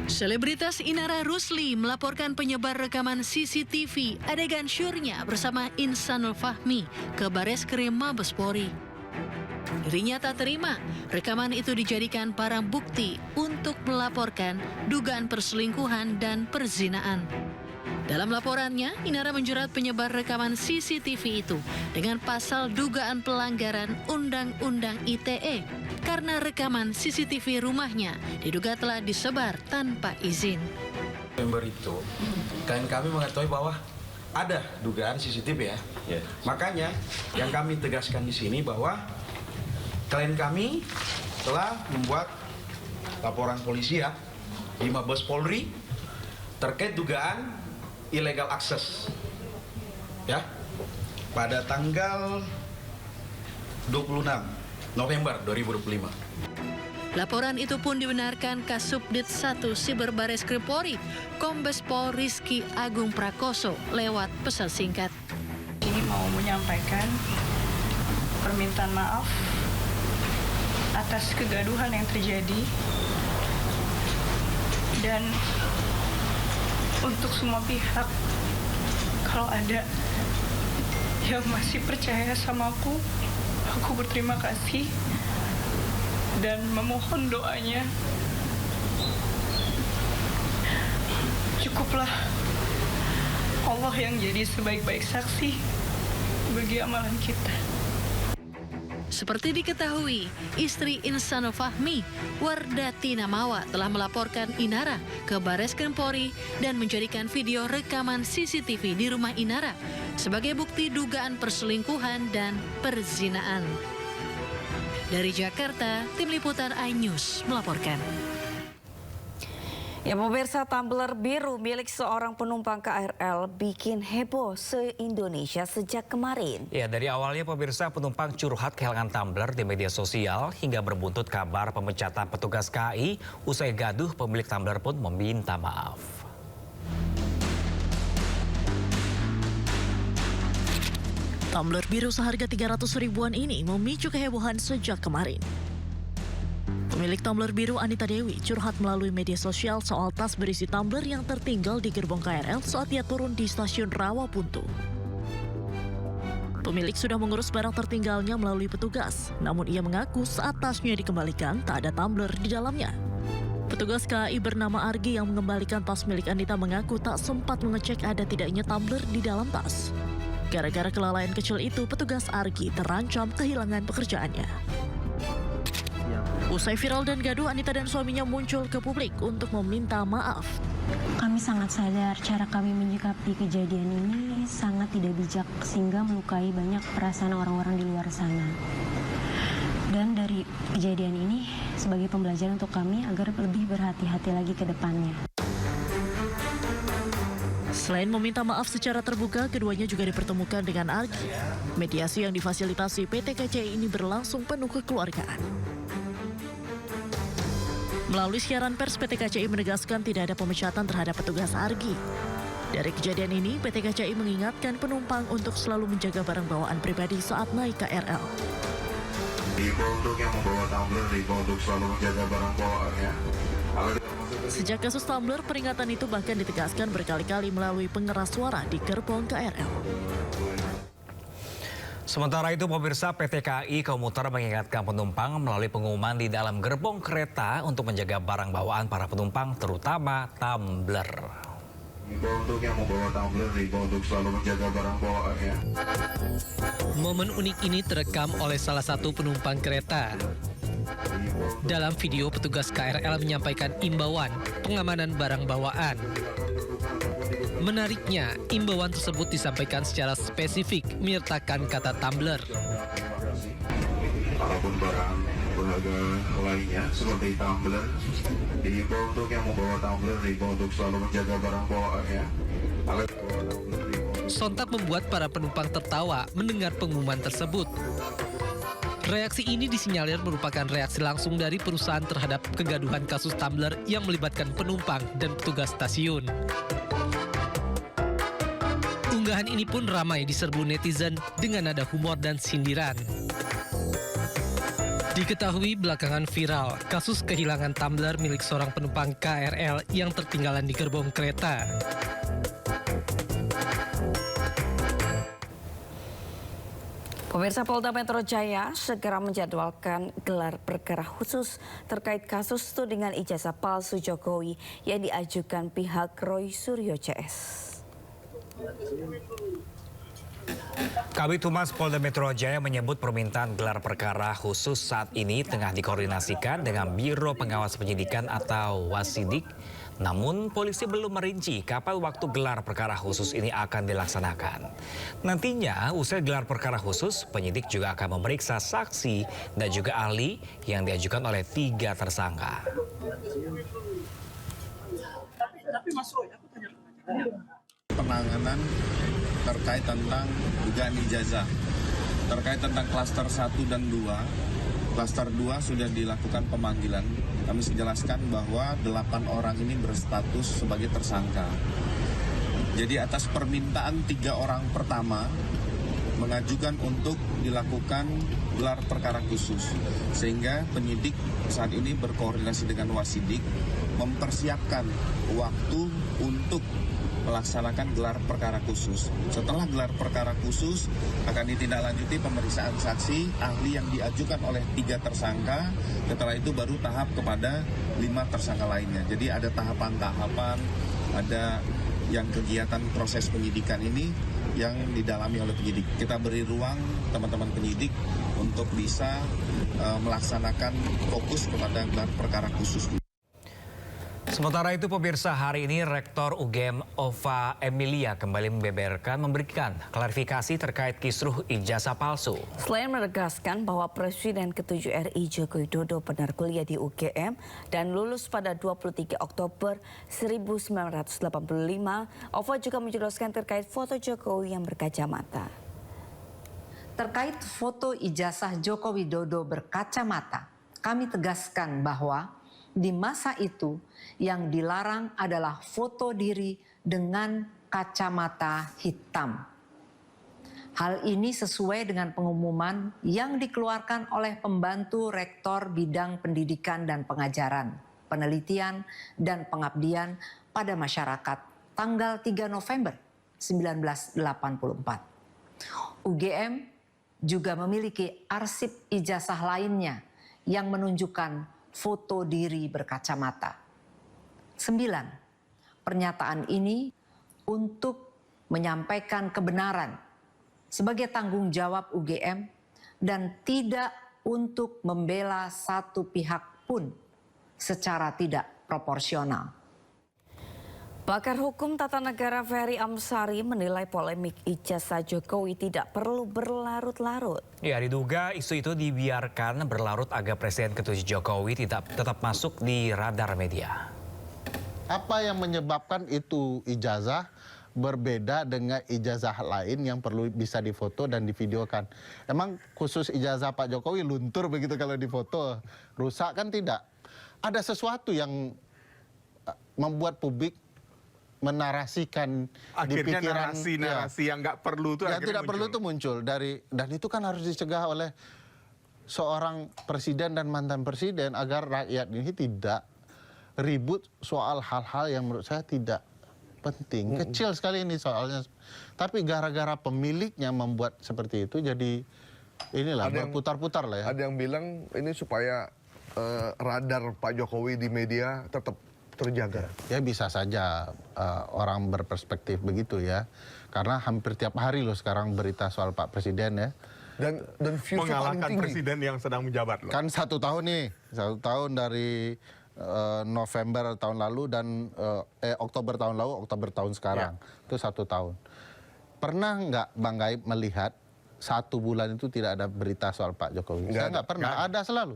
Selebritas Inara Rusli melaporkan penyebar rekaman CCTV adegan syurnya bersama Insanul Fahmi ke Bareskrim Mabes Polri. Dirinya tak terima rekaman itu dijadikan barang bukti untuk melaporkan dugaan perselingkuhan dan perzinaan. Dalam laporannya, Inara menjerat penyebar rekaman CCTV itu dengan pasal dugaan pelanggaran Undang-Undang ITE karena rekaman CCTV rumahnya diduga telah disebar tanpa izin. Member itu, klien kami mengetahui bahwa ada dugaan CCTV ya. Makanya yang kami tegaskan di sini bahwa klien kami telah membuat laporan polisi ya di Mabes Polri terkait dugaan illegal access ya pada tanggal 26 November 2025. Laporan itu pun dibenarkan Kasubdit 1 Siber Bareskrim Polri, Kombes Pol Rizky Agung Prakoso lewat pesan singkat. Ini mau menyampaikan permintaan maaf atas kegaduhan yang terjadi dan untuk semua pihak, kalau ada yang masih percaya sama aku berterima kasih dan memohon doanya. Cukuplah Allah yang jadi sebaik-baik saksi bagi amalan kita. Seperti diketahui, istri Insanul Fahmi, Wardati Namawa, telah melaporkan Inara ke Bareskrim Polri dan menjadikan video rekaman CCTV di rumah Inara sebagai bukti dugaan perselingkuhan dan perzinaan. Dari Jakarta, Tim Liputan iNews melaporkan. Ya pemirsa, tumbler biru milik seorang penumpang KRL bikin heboh se-Indonesia sejak kemarin. Ya, dari awalnya pemirsa penumpang curhat kehilangan tumbler di media sosial hingga berbuntut kabar pemecatan petugas KAI. Usai gaduh, pemilik tumbler pun meminta maaf. Tumbler biru seharga 300 ribuan ini memicu kehebohan sejak kemarin. Pemilik tumbler biru Anita Dewi curhat melalui media sosial soal tas berisi tumbler yang tertinggal di gerbong KRL saat ia turun di stasiun Rawapuntu. Pemilik sudah mengurus barang tertinggalnya melalui petugas, namun ia mengaku saat tasnya dikembalikan tak ada tumbler di dalamnya. Petugas KAI bernama Argi yang mengembalikan tas milik Anita mengaku tak sempat mengecek ada tidaknya tumbler di dalam tas. Gara-gara kelalaian kecil itu, petugas Argi terancam kehilangan pekerjaannya. Usai viral dan gaduh, Anita dan suaminya muncul ke publik untuk meminta maaf. Kami sangat sadar cara kami menyikapi kejadian ini sangat tidak bijak sehingga melukai banyak perasaan orang-orang di luar sana. Dan dari kejadian ini sebagai pembelajaran untuk kami agar lebih berhati-hati lagi ke depannya. Selain meminta maaf secara terbuka, keduanya juga dipertemukan dengan Argi. Mediasi yang difasilitasi PT KCI ini berlangsung penuh kekeluargaan. Melalui siaran pers, PT KCI menegaskan tidak ada pemecatan terhadap petugas Argi. Dari kejadian ini, PT KCI mengingatkan penumpang untuk selalu menjaga barang bawaan pribadi saat naik KRL. Diimbau untuk yang membawa tumbler, diimbau untuk selalu menjaga barang bawaannya. Sejak kasus tumbler, peringatan itu bahkan ditegaskan berkali-kali melalui pengeras suara di gerbong KRL. Sementara itu pemirsa, PT KAI Komuter mengingatkan penumpang melalui pengumuman di dalam gerbong kereta untuk menjaga barang bawaan para penumpang, terutama tumbler. Untuk yang membawa tumbler, untuk selalu menjaga barang bawaannya. Momen unik ini terekam oleh salah satu penumpang kereta. Dalam video, petugas KRL menyampaikan imbauan pengamanan barang bawaan. Menariknya, imbauan tersebut disampaikan secara spesifik menyertakan kata tumbler. Apapun barang berharga lainnya seperti tumbler, diimbau untuk yang membawa tumbler, untuk selalu menjaga barang bawaannya. Sontak membuat para penumpang tertawa mendengar pengumuman tersebut. Reaksi ini disinyalir merupakan reaksi langsung dari perusahaan terhadap kegaduhan kasus tumbler yang melibatkan penumpang dan petugas stasiun. Unggahan ini pun ramai diserbu netizen dengan nada humor dan sindiran. Diketahui belakangan viral kasus kehilangan tumbler milik seorang penumpang KRL yang tertinggalan di gerbong kereta. Pemirsa, Polda Metro Jaya segera menjadwalkan gelar perkara khusus terkait kasus tudingan ijazah palsu Jokowi yang diajukan pihak Roy Suryo CS. Kabid Humas Polda Metro Jaya menyebut permintaan gelar perkara khusus saat ini tengah dikoordinasikan dengan Biro Pengawas Penyidikan atau Wasidik. Namun polisi belum merinci kapan waktu gelar perkara khusus ini akan dilaksanakan. Nantinya usai gelar perkara khusus, penyidik juga akan memeriksa saksi dan juga ahli yang diajukan oleh 3 tersangka. Penanganan terkait tentang dugaan ijazah, terkait tentang klaster 1 dan 2. Klaster 2 sudah dilakukan pemanggilan. Kami jelaskan bahwa 8 orang ini berstatus sebagai tersangka. Jadi atas permintaan 3 orang pertama mengajukan untuk dilakukan gelar perkara khusus. Sehingga penyidik saat ini berkoordinasi dengan Wasidik mempersiapkan waktu untuk melaksanakan gelar perkara khusus. Setelah gelar perkara khusus akan ditindaklanjuti pemeriksaan saksi ahli yang diajukan oleh 3 tersangka. Setelah itu baru tahap kepada 5 tersangka lainnya. Jadi ada tahapan-tahapan, ada yang kegiatan proses penyidikan ini yang didalami oleh penyidik. Kita beri ruang teman-teman penyidik untuk bisa melaksanakan fokus kepada gelar perkara khusus. Sementara itu pemirsa, hari ini Rektor UGM Ova Emilia kembali memberikan klarifikasi terkait kisruh ijazah palsu. Selain menegaskan bahwa Presiden ke-7 RI Joko Widodo benar kuliah di UGM dan lulus pada 23 Oktober 1985, Ova juga menjelaskan terkait foto Jokowi yang berkacamata. Terkait foto ijazah Joko Widodo berkacamata, kami tegaskan bahwa di masa itu yang dilarang adalah foto diri dengan kacamata hitam. Hal ini sesuai dengan pengumuman yang dikeluarkan oleh pembantu rektor bidang pendidikan dan pengajaran, penelitian dan pengabdian pada masyarakat tanggal 3 November 1984. UGM juga memiliki arsip ijazah lainnya yang menunjukkan foto diri berkacamata. 9. Pernyataan ini untuk menyampaikan kebenaran sebagai tanggung jawab UGM dan tidak untuk membela satu pihak pun secara tidak proporsional. Pakar Hukum Tata Negara Ferry Amsari menilai polemik ijazah Jokowi tidak perlu berlarut-larut. Ya, diduga isu itu dibiarkan berlarut agar Presiden ke-7 Jokowi tetap masuk di radar media. Apa yang menyebabkan itu ijazah berbeda dengan ijazah lain yang perlu bisa difoto dan divideokan? Emang khusus ijazah Pak Jokowi luntur begitu kalau difoto? Rusak kan tidak? Ada sesuatu yang membuat publik menarasikan akhirnya di pikiran narasi yang nggak perlu itu yang tidak perlu itu muncul dan itu kan harus dicegah oleh seorang presiden dan mantan presiden agar rakyat ini tidak ribut soal hal-hal yang menurut saya tidak penting. Kecil sekali ini soalnya, tapi gara-gara pemiliknya membuat seperti itu jadi inilah berputar-putar lah ya. Ada yang bilang ini supaya radar Pak Jokowi di media tetap terjaga. Ya bisa saja orang berperspektif begitu ya. Karena hampir tiap hari loh sekarang berita soal Pak Presiden ya. Dan mengalahkan presiden yang sedang menjabat loh. Kan 1 tahun nih, 1 tahun dari November tahun lalu dan Oktober tahun lalu, Oktober tahun sekarang. Ya. Itu 1 tahun. Pernah nggak Bang Gaib melihat 1 bulan itu tidak ada berita soal Pak Jokowi? Saya nggak pernah, ada selalu.